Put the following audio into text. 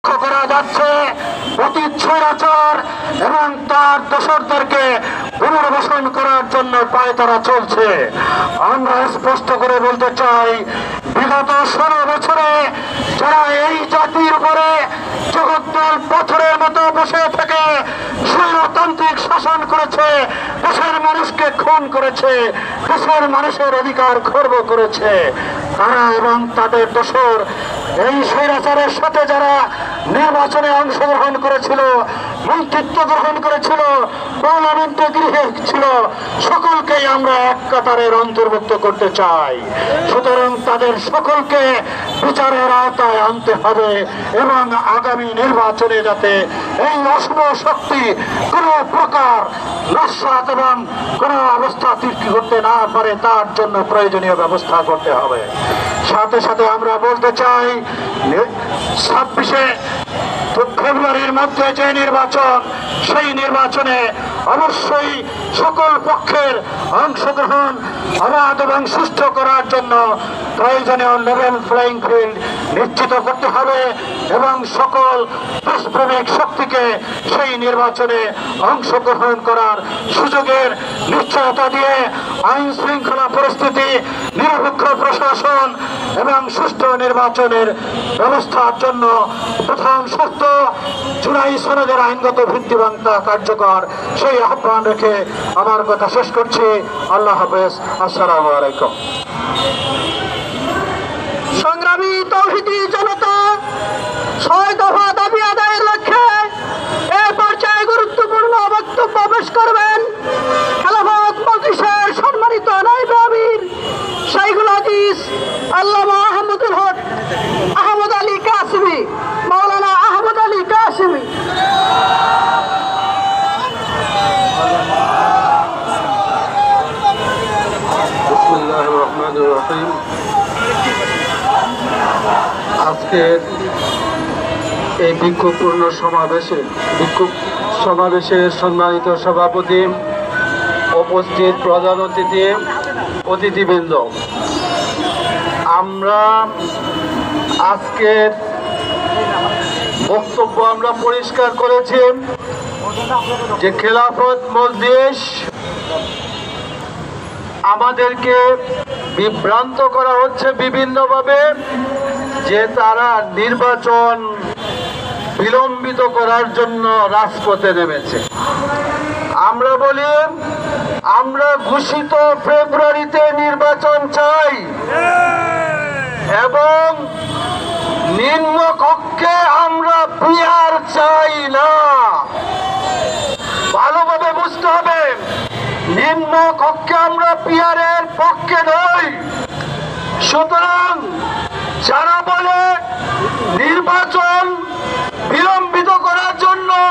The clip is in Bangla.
লক্ষ্য করা যাচ্ছে অতীত স্বৈরাচার এবং তার দোসরদেরকে পুনর্বাসন করার জন্য পায়তারা চলছে। আমরা স্পষ্ট করে বলতে চাই, বিগত 16 বছরে যারা এই জাতির উপরে জগদ্দল পাথরের মতো বসে থেকে স্বৈরতান্ত্রিক শাসন করেছে, দেশের মানুষকে খুন করেছে, দেশের মানুষের অধিকার খর্ব করেছে, তারা এবং তাদের দোসর এই স্বৈরাচারের সাথে যারা নির্বাচনে অংশগ্রহণ করেছিল, মন্ত্রিত্ব গ্রহণ করেছিল, পার্লামেন্টে গৃহে ছিল, সকলকেই আমরা এক কাতারের অন্তর্ভুক্ত করতে চাই। সুতরাং তাদের সকলকে বিচারের আওতায় আনতে হবে এবং আগামী নির্বাচনে যাতে এই অশুভ শক্তি কোনো প্রকার নস্যাৎ এবং কোনো অবস্থা সৃষ্টি করতে না পারে, তার জন্য প্রয়োজনীয় ব্যবস্থা করতে হবে। সাথে সাথে আমরা বলতে চাই, 26শে ফেব্রুয়ারির মধ্যে যে নির্বাচন, সেই নির্বাচনে অবশ্যই সকল পক্ষের অংশগ্রহণ অবাধ এবং সুষ্ঠু করার জন্য প্রয়োজনীয় লেভেল প্লেইং ফিল্ড নিশ্চিত করতে হবে এবং সকল দেশপ্রেমিক শক্তিকে সেই নির্বাচনে অংশগ্রহণ করার সুযোগের নিশ্চয়তা দিয়ে আইন শৃঙ্খলা পরিস্থিতি, নিরপেক্ষ প্রশাসন এবং সুষ্ঠু নির্বাচনের ব্যবস্থার জন্য প্রথম শর্ত জুলাই সনদের আইনগত ভিত্তিবান কার্যকর, সেই আহ্বান রেখে আমার কথা শেষ করছি। আল্লাহ হাফেজ। আসসালামু আলাইকুম। সংগ্রামী তৌহিদি জনতা, 6 দফা দাবি আদায়ের লক্ষ্যে এ পর্যায়ে গুরুত্বপূর্ণ বক্তব্য পেশ করবেন খেলাফত মজলিসের সম্মানিত নায়েবে আমির শাইখুল হাদিস আল্লামা আহমদ আলী কাসেমি, মাওলানা আহমদ আলী কাসেমি। বিসমিল্লাহির রহমানির রহিম। আজকের এই বিক্ষোভ সমাবেশের সম্মানিত সভাপতি, উপস্থিত প্রধান অতিথিবৃন্দ, আমরা আজকের বক্তব্য আমরা পরিষ্কার করেছি যে খেলাফত মজলিস আমাদেরকে বিভ্রান্ত করা হচ্ছে বিভিন্নভাবে, যে তারা নির্বাচন বিলম্বিত করার জন্য রাজপথে নেমেছে। আমরা বলি, আমরা ঘোষিত ফেব্রুয়ারিতে নির্বাচন চাই এবং নিম্ন কক্ষে আমরা পিআর চাই না। ভালোভাবে বুঝতে হবে, নিম্ন কক্ষে আমরা পিআরের পক্ষে নই। সুতরাং যারা বলে নির্বাচন